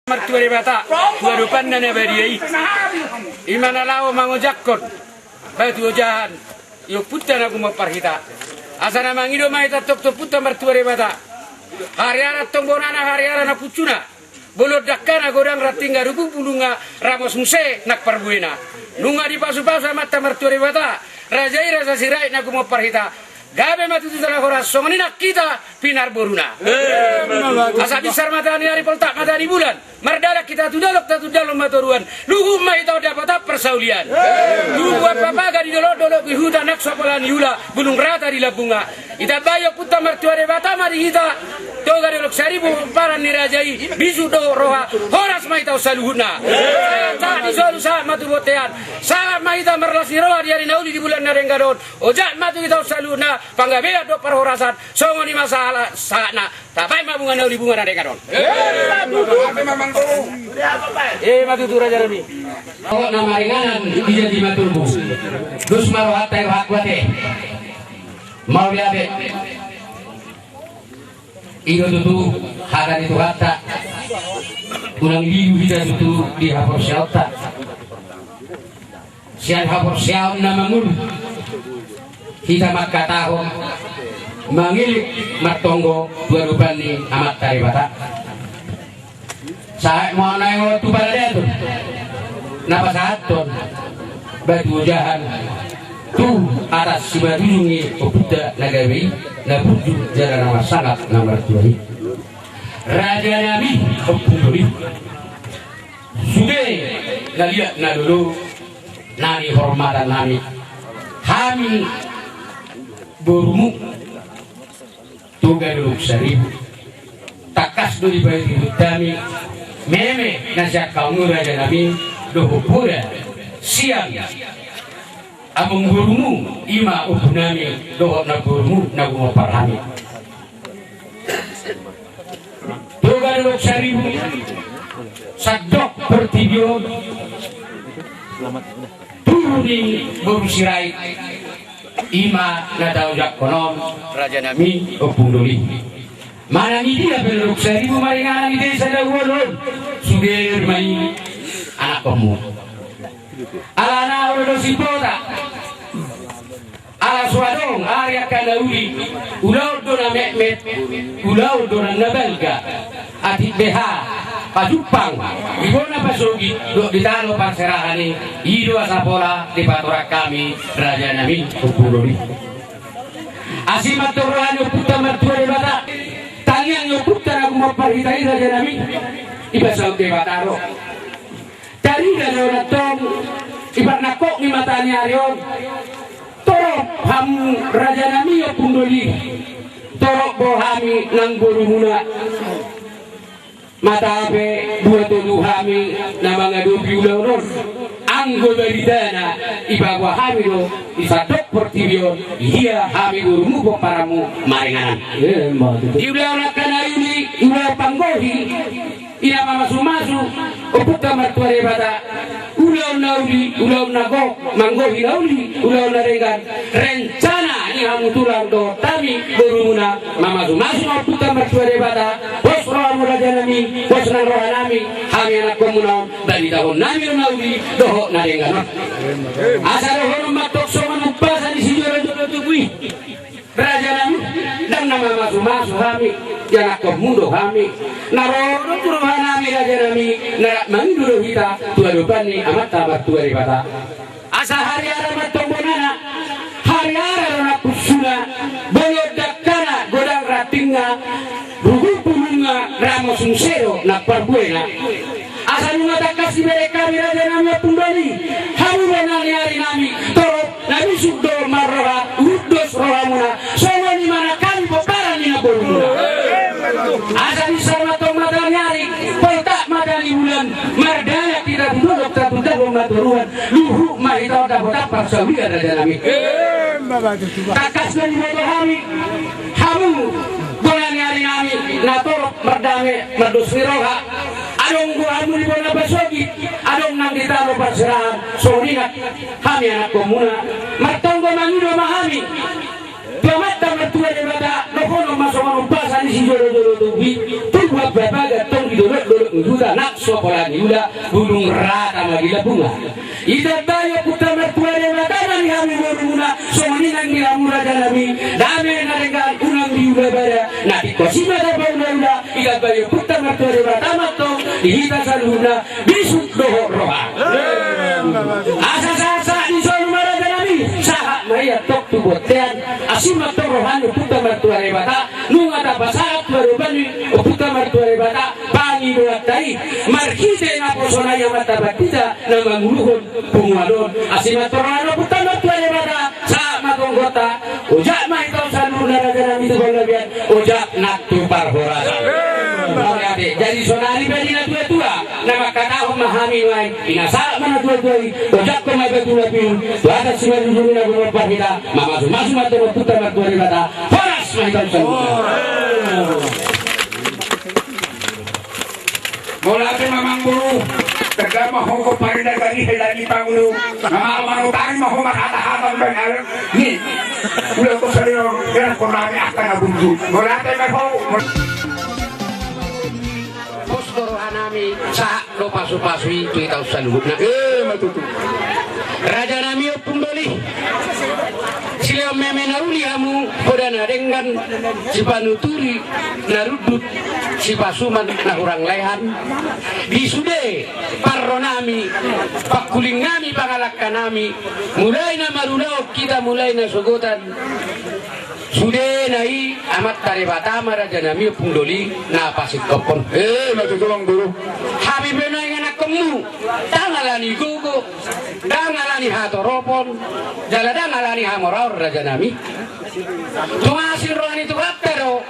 Mertua di bata, dua depan dan beriai. Imana lau mangojakon, batu jahan. Yo putan aku memperhita. Asana mangido maita tok putan mertua di bata. Hari ara tombonana hari ara na pucuna. Bolo dakana godang ratingga rugu bulunga ramos muse nak perbuena. Nunga di pasu-pasu mata mertua di bata. Rajai rasa sirai nak memperhita. Gabe matu tu tanah koras, songoni nak kita pinar boruna. Asa besar matahari hari poltak matahari bulan. Merdala kita tu dalok matoruan. Luhum mai tau dapat apa persaulian. Luhum apa gadi dolok bihuta nak sopalan yula bulung rata di labunga. Ita bayo puta mertua de bata mari kita. Toga dolok seribu paran nirajai bisu do roha horas mai tau saluhuna. Tak disolu sa matu botean. Sa mai tau merlasi roha di hari naudi di bulan narenggadon. Ojak matu kita saluhuna. Panggabea do perhorasan songoni masalah sana tapai mabungan naudi bunga narenggadon. Matu tu raja Rami. Kalau nama ringanan bisa dimaturbu. Dus marohat tayo hakwate. Mau liabe. Iyo tutu hagan itu hatta. Ulang liu kita tutu di hapor siauta. Sian hapor siaun nama mulu. Kita maka tahun mangilik martonggo dua rupani amat taribata. Saya mau naik waktu pada dia tu, napa satu batu jahan tu atas sibarungi opuda nagawi nabuju jalan nama sangat nama tuari Raja Nabi opunduri suge naliat nadulu nani hormatan nami kami borumu tuga dulu seribu takas dulu bagi kami meme nasihat kamu Raja Nabi doho pura siang abang gurumu ima ubunami doho na gurumu na gumaparhami tuga dulu seribu sadok pertibion turuni berusirai ima na daujak konom Raja Nabi opunduli mana ni dia belok seribu maringan ide sada ulun sugir mai anak kamu alana ulo sipota ala suadong area kanauli ulau dona mekmet ulau dona nabalga ati beha pajupang ibona pasogi do ditalo parserahani ido asapola di patora kami Raja Nabi opunduli asimat torani puta mertua de bata talian yo puta aku mau perhitai Raja Nabi ibasau de bataro dari dari orang tong ibar nakok ni matanya arion torok ham Raja Nabi yo pundoli torok bohami nang burumuna mata abe dua tuduh hami nama ngadu biulaunon anggo beridana ibagwa hami do isadok pertibion iya hami gurumu poparamu maringanan iulaunak kanayuni ulau panggohi ina masu opuka martuare bata ulau nauli ulau nago manggohi nauli ulau narengan rencana ni hamu tulang do tami burumuna masu opuka martuare bata bos rohamu Raja Nabi bos nang rohanami hami anak komunau dari tahun nami nauli doho narengan asal rohonu matok soman upasa di sijoro jodo tubui Raja Nabi dan nama masu hami yang aku mundo kami narono turuhan kami Raja Nabi narak mangduro kita tua depan ni amat tabat tua ribata asa hari ara matombonana hari ara nak kusuna bolo dakana godang ratinga rugu pulunga ramos unsero nak parbuena asa nunga takasi mereka Raja Nabi pundali hamu benali hari nami toro nabi suddo marroha uddos rohamuna sono ni mana kami peparan ni naboluna asa bisa matong matanyari petak madani bulan mardaya tidak duduk tatutang maturuan luhu mahitau dapat persawian Raja Nabi takas dari motor kami hamu bulan hari kami natorok merdame merdus miroha adong gua hamu di bona basogi adong nang ditaro perserahan soringat kami anak komuna martonggo mangido mahami Pemata mertua de bata, no kono masuk manumpasan di sini joro-joro tubi, tu buat bapak gatong di dolok nuda nakso pola niuda gunung rata magila bunga ida bayo putra mertua de matana ni kami berguna somani nang dilamura jalami dame narengan unang diuda bara nati kosima da bauna ida bayo putra mertua de matama to dihita saluna bisuk doho roha asa di sono mara jalami saha maya tok tu botean asima to rohanu putra mertua de mata nunga ta basaat berubani putra mertua de mata bangi doa tai markite na posona ya mata batida na manguluhon pumualon asima to rohanu putra mertua de mata sa matonggota ujak mai to saluna jalami to balabian ujak natu parhorasa jadi sonari bedina tua nama kata memahami lain inasa mana tua ojak ko mai betul pin tu ada sima dulu na gumor parhita mama masuk mata putra mertua de mata horas mai to saluna bola pe mamang guru tegak maho ko parida gani helani pangulu mamal tang maho makata-hatan benar ni ulah ko sarino kena ko nami akan abunju bola pe maho poskoro hanami sa lo pasu-pasui tu kita usah luhutna matutu raja nami pundoli sila meme naruli hamu podana dengan si panuturi narudut si pasuman na urang lehan di sude parronami pakuling nami pangalakkan nami mulai na marunao kita mulai na sugotan sude nai amat tarebatama raja nami pundoli na pasik kopon matutu bang guru habib na anak kamu tangalani gogo dangalani hatoropon jala dangalani hamoraur raja nami tumasin rohani tu kaptero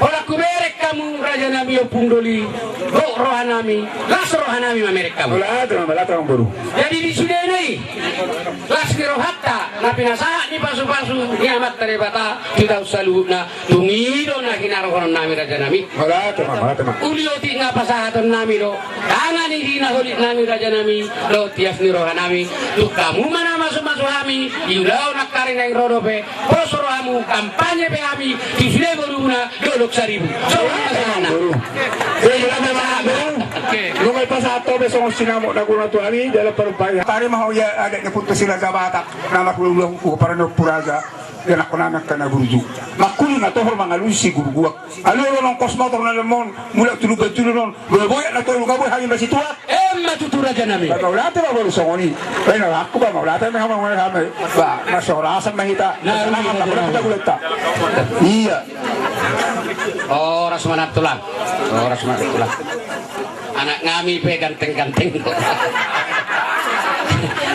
ola kuberek kamu raja nami pundoli rohanami las rohanami mamerek kamu bola bang guru jadi di sude nai las rohatta na pinasa ni pasu-pasu ni amat tarebata kita usaluhna tungido na hinarohon nami raja nami bola tema ulioti nga pasahaton nami lo dangani hina holit nami raja nami lo tias ni rohanami tu kamu mana masuk kami iulau nakari nang rodope posoro hamu kampanye pe kami di sini boruna 12,000 so sana Lu may pasato besok sinamo na guna tu ani dalam perubahan. Tari mau ya ada nyebut sila gabata nama kulung ko para no puraga yan ako na kana guruju. Makuli na tohor mga lusi guruguak. Ano nong kosmotor na lemon mula tulugan tulon. Boy na to lugaboy hangin ba situat. matutura raja nami. Maulata ba baru songoni. Bueno, aku ba maulata me hama ngene hama. Ba masorasan mahita. Iya. Oh, rasmanat tulang. Oh, rasmanat tulang. Anak ngami pe ganteng-ganteng.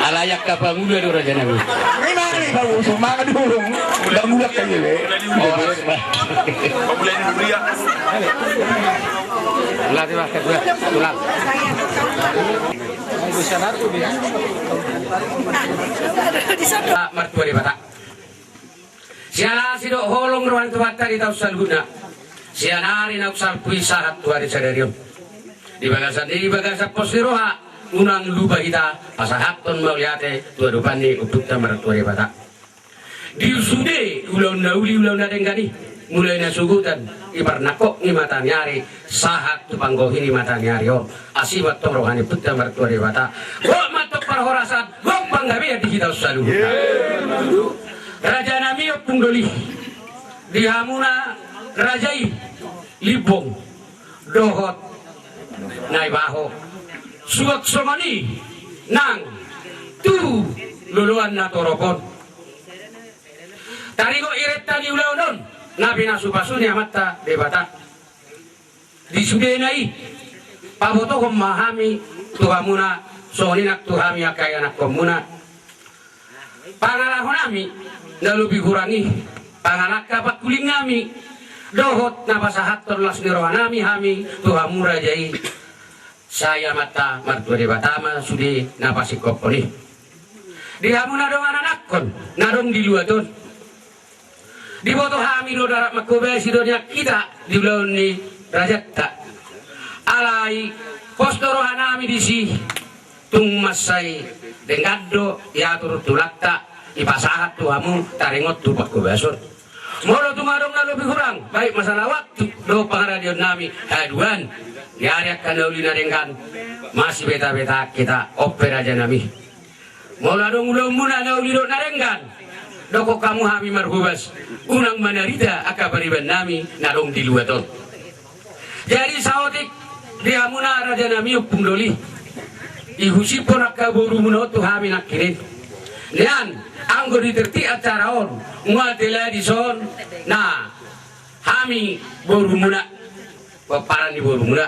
Alayak ka pamula do raja nami. Ini baru semangat dulu. Udah mulak kayaknya le. Oh, Pemulai dulu ya. tulang di basket gue, tulang. Mertua di Batak. Siala sidok holong ruang tuata di tausan guna. Sianari nak salpui sahat tuari sadarium. Di bagasan pos di roha unang lupa kita pasahaton mauliate tua dupani upukta mertua di Batak. Di sude ulau nauli ulau nadengani mulai nasugutan ibar nakok ni mata nyari sahat tu panggohi ni mata nyari om asibat torohani putta mertua di Batak. Kok matok perhorasan kok panggabe di kita salu. Raja nami pungdoli di hamuna rajai libong dohot naibaho suwak somani nang tu luluan na toropon tarigo iret tani ulau non nabi nasupasu ni amatta di Batak di sudenai paboto memahami tuhamuna soninak tuhami akai anak komuna pangalahon nami na lebih kurangi panganak kapak kuling nami dohot napasahat terlas nirohanami hami tuhamu rajai saya mata martua di Batama sudi napasikop ni di hamu nadong anakon nadong di luaton di boto hami do darat makobe sidonya kita di bulan ni rajat tak alai postorohanami di si tung masai dengado ya turut tulakta ipasahat tuhamu taringot tupak kubasur Moro tumarong na lebih kurang baik masalah waktu do pangaradion nami haduan diariak kan uli naringkan masih beta-beta kita oper aja nami mula dong udah muna na uli do naringkan doko kamu hami marhubas unang manarida akabariban nami narong di luaton jadi saotik dia muna raja nami upung doli ihusi pun akaburu muna tu hami nakirin nian anggo diterti acara on ngatela di son nah hami boru muna paparan di boru muna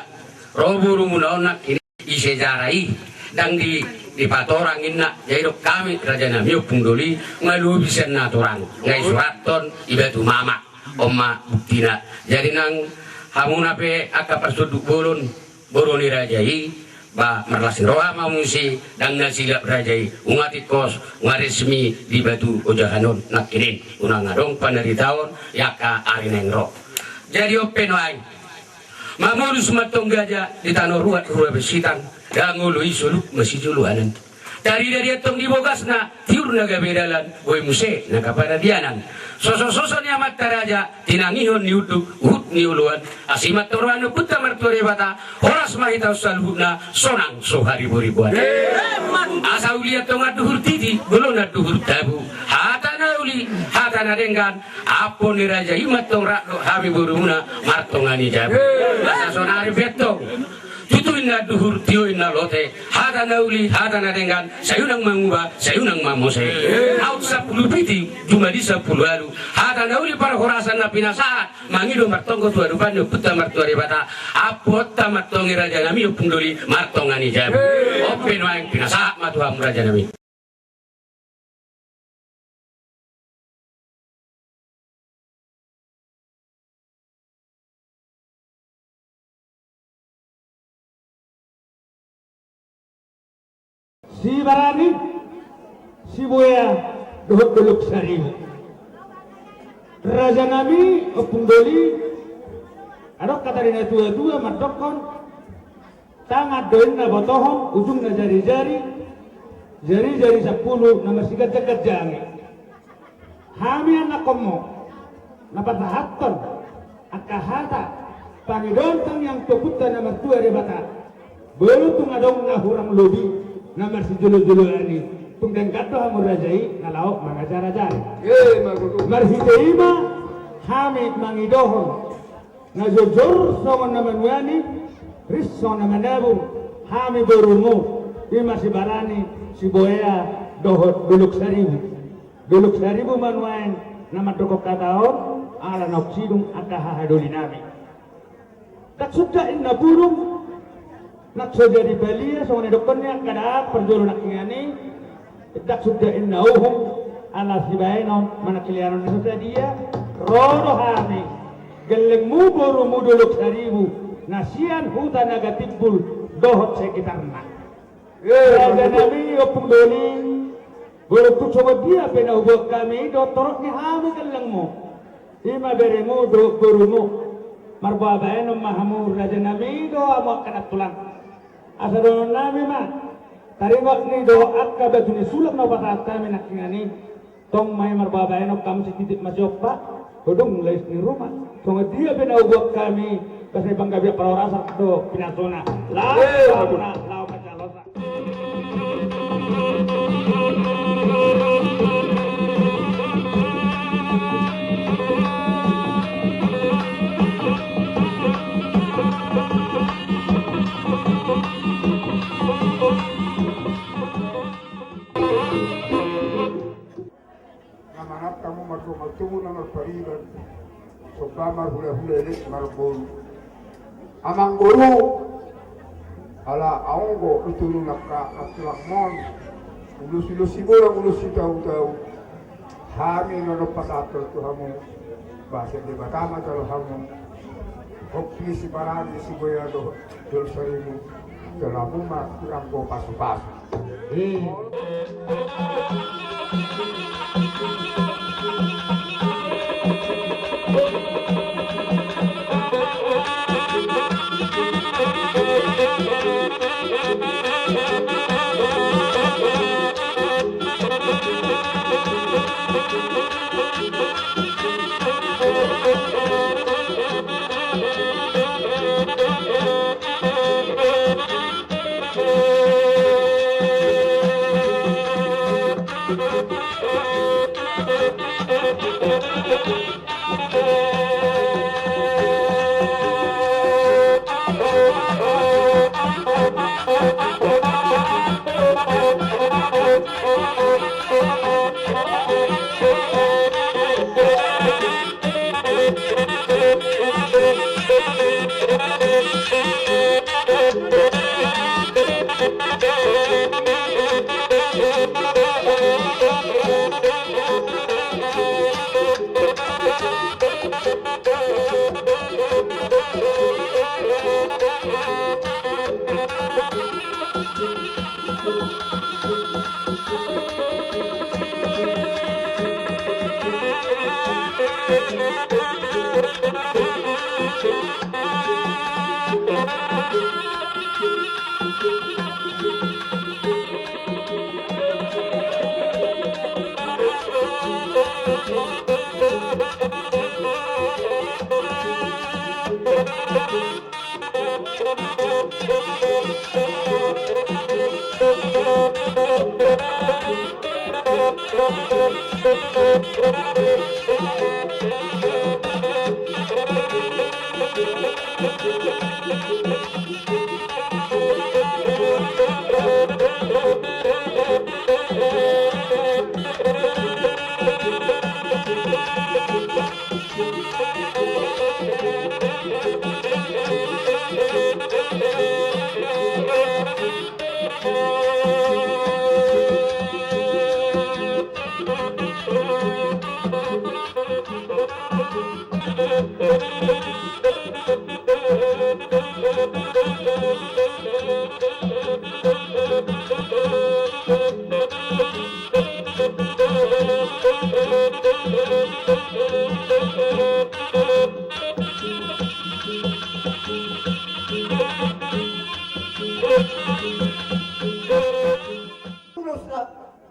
ro boru muna onak ini isejarai dang di patorang inna jadi kami raja nami upung doli ngalu bisa natorang ngai suraton ibatu mama oma buktina jadi nang hamuna pe aka persuduk bolon boroni rajai ba merlasin roha mamusi dan nasila rajai ungati kos ngaresmi di batu ojahanon nakirin unang ngadong panaritaon yaka arinengro jadi open wae mamulus matong gaja di tanah ruat ruat besitang dan ngului suluk masih juluanan dari atong dibogasna tiur naga bedalan boy muse naga paradianan sosok-sosok ni amat taraja tinangihon ni udu uhut ni uluan asimat torwano putta martuare bata horas mahita usalhuna sonang so hari ribuan asa uli atong aduhur titi belum aduhur tabu hatana uli hatana denggan apo ni raja imat tong rakdo hami burumuna martongani jabu asa sonari betong tutuin na duhur tioin na lote hata na uli hata na dengan sayunang mangubah sayunang mamose out 10 piti cuma di 10 alu hata na uli para horasan na pinasaat mangido martonggo tua dupanyo puta martuari bata apot tamattongi raja nami upung doli martongani jabu open waeng pinasaat matuham raja nami si Barani, si Buaya, dohot dolok sarimu. Raja Nabi, opung doli, adok kata dina tua-tua matokon, tangan doin na botohong, ujung na jari-jari 10, nama sigat jagat jangi. Hami anak komo, napatahaton, akahata, pangidontang yang peputta nama tua rebata, belutung adong na hurang lobi. Namar si julu-julu ani tungdeng gato hamur rajai nalaok mangajar-ajar marhiteima hamid mangidohon najojor songon namanuani ris songon namanabun hami borumu ima si Barani si Boya dohot duluk saribu manuain nama dokok kataon ala noksidung akahahadoli nami tak sudah inna burung nak saja di Bali, soalnya dokternya kada perjuru nak ngani, tak sudah innauhum ala sibaino mana kalian sudah dia, rodo hami, geleng boru muduluk saribu, nasian hutan naga timbul dohot sekitarna. Raja Nabi opung doli, boru tu coba dia pena ubah kami, doktorok ni hami gelengmu, ima beremu do borumu, marbabaino mahamur Raja Nabi do amu akan tulang. Asaron nami mah taringok ni do akka batuni sulak na bata kami nakingani tong may marbabayan o kam si titik masyopa hodong lais ni rumah tong dia bina ubok kami kasi banggabi para orasa do pinasona lao macalosa magtungo na magparigan so kamar hula-hula elit marbol amang guru ala aunggo itulong nakakatulakmon ulus-ulusi mo lang ulusi daw hami no pasatol to hamo base de batama talo hamo hopli si Barani si Boya do dol sarimu dalamuma kurang ko pasu-pasu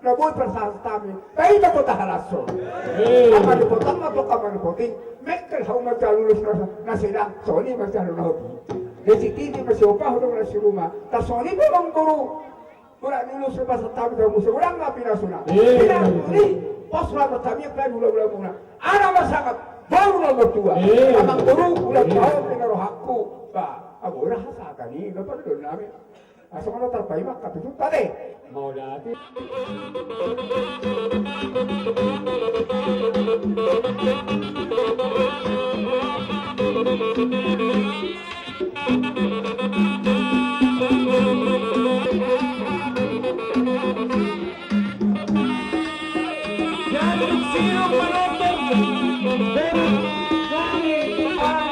Naboy persastami, tayo na ko tahalaso. Kamano po, tama po kamano po, mekal hau magkalulus na sila, soni magkano na hobi. Desititi masyopa, hulong na si Ruma, ta soni po mang guru. Wala nilus na sa tabi sa musa, wala nga pinasuna. Pinasuni, posra na tabi, kaya hula-hula muna. Ana masakap, baru na magtua. Amang guru, ulang tao, pinarohak ko. Ba, abo na hasakani, napanood namin. Asa ko na tarpay, makatutut tadi. Mau dati. Jadi sino penonton dari kami dari